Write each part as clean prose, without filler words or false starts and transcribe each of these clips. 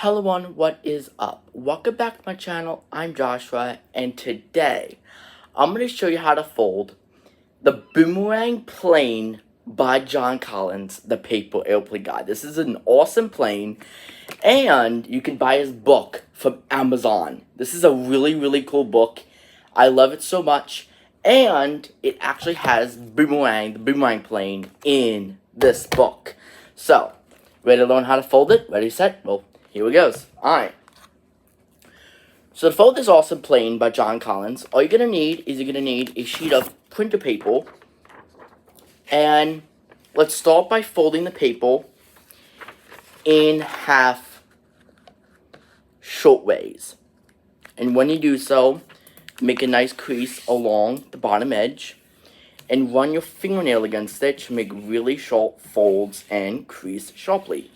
Hello everyone, what is up? Welcome back to my channel. I'm Joshua, and today I'm going to show you how to fold the Boomerang plane by John Collins, the paper airplane guide. This is an awesome plane, and you can buy his book from Amazon. This is a really cool book. I love it so much, and it actually has Boomerang, the Boomerang plane, in this book. So, ready to learn how to fold it? Ready, set, well, here it goes. Alright. So to fold this awesome plane by John Collins, all you're going to need is a sheet of printer paper. And let's start by folding the paper in half short ways. And when you do so, make a nice crease along the bottom edge. And run your fingernail against it to make really sharp folds and crease sharply.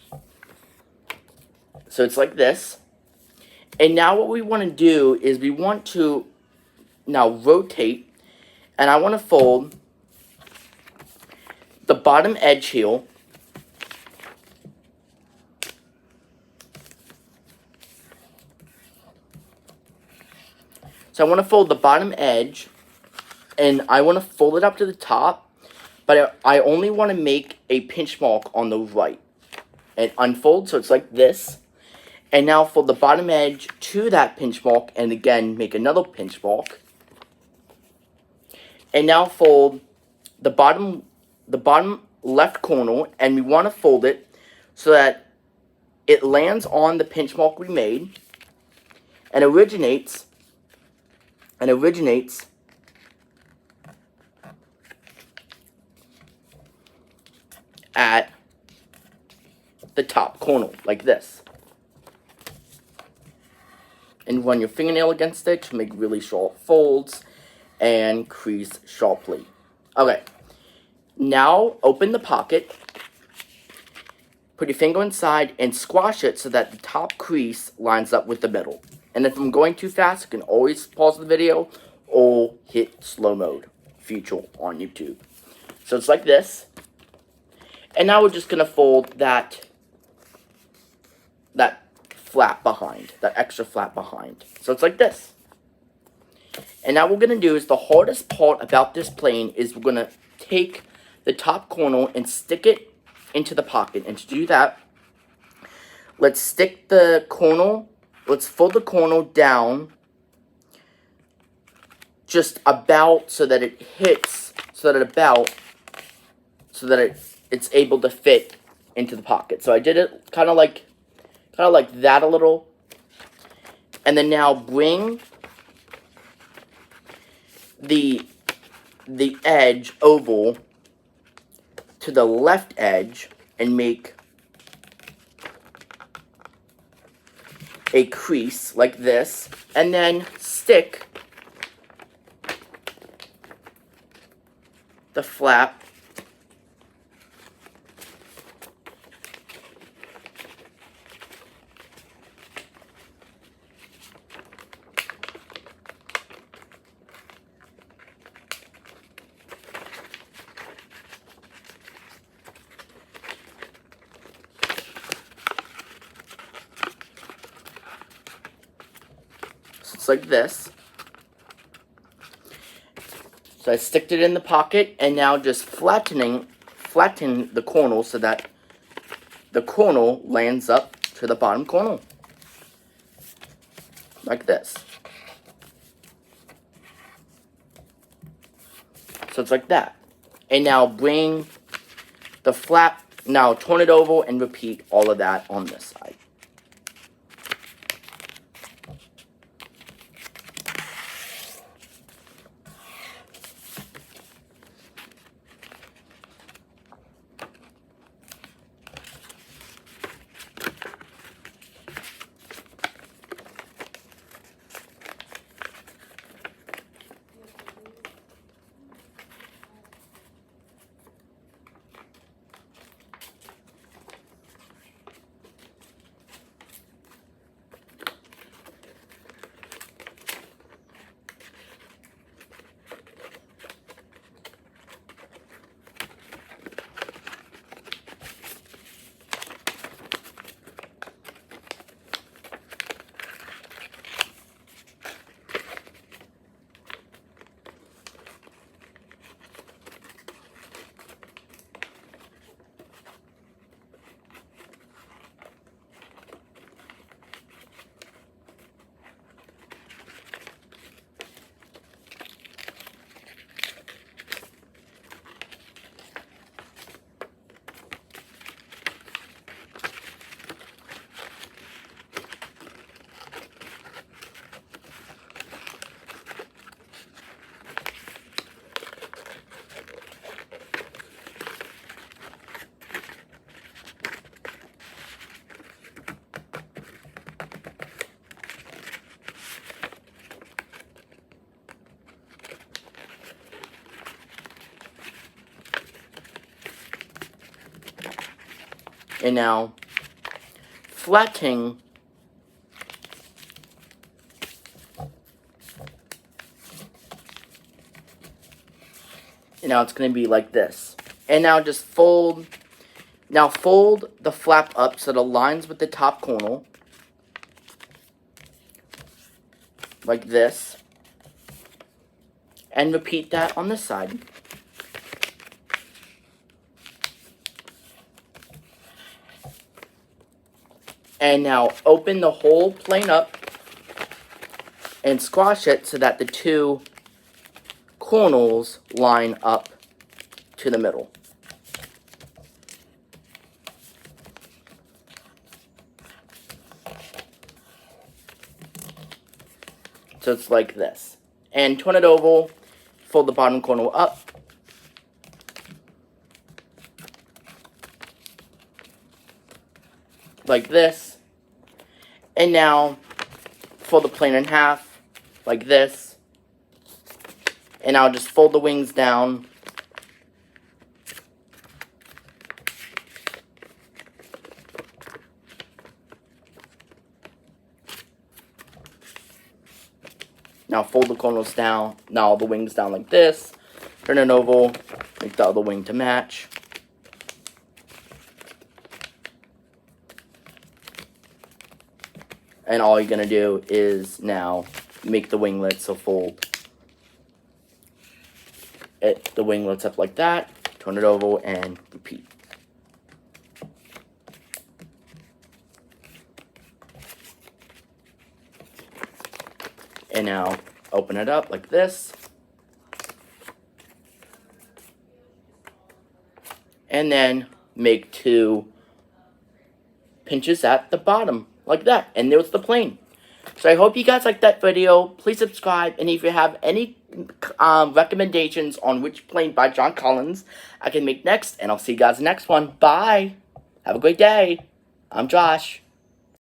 So it's like this. And now what we want to do is we want to now rotate, and I want to fold the bottom edge here so I want to fold the bottom edge, and I want to fold it up to the top, but I only want to make a pinch mark on the right and unfold, so it's like this. And now fold the bottom edge to that pinch mark, and again make another pinch mark. And now fold the bottom left corner, and we want to fold it so that it lands on the pinch mark we made and originates at the top corner like this. And run your fingernail against it to make really sharp folds and crease sharply. Okay, now open the pocket, put your finger inside and squash it so that the top crease lines up with the middle. And if I'm going too fast, you can always pause the video or hit slow mode feature on YouTube. So it's like this. And now we're just going to fold that flap behind, that extra flap behind. So it's like this. And now what we're going to do is the hardest part about this plane is we're going to take the top corner and stick it into the pocket. And to do that, let's fold the corner down just about so that it hits, it's able to fit into the pocket. So I did it kind of like that a little. And then now bring the edge over to the left edge and make a crease like this, and then stick the flap like this. So I sticked it in the pocket, and now just flatten the corner so that the corner lands up to the bottom corner. Like this. So it's like that. And now bring the flap, now turn it over and repeat all of that on this side. And now, flattening and now it's going to be like this. And now just fold. Now fold the flap up so it aligns with the top corner. Like this. And repeat that on this side. And now open the whole plane up and squash it so that the two corners line up to the middle. So it's like this. And turn it over, fold the bottom corner up. Like this. And now, fold the plane in half, like this. And I'll just fold the wings down. Now fold the corners down. Now the wings down like this. Turn it over. Make the other wing to match. And all you're going to do is now make the winglets, so fold the winglets up like that. Turn it over and repeat. And now open it up like this. And then make 2 pinches at the bottom like that. And there's the plane. So I hope you guys liked that video. Please subscribe. And if you have any recommendations on which plane by John Collins I can make next. And I'll see you guys in the next one. Bye. Have a great day. I'm Josh.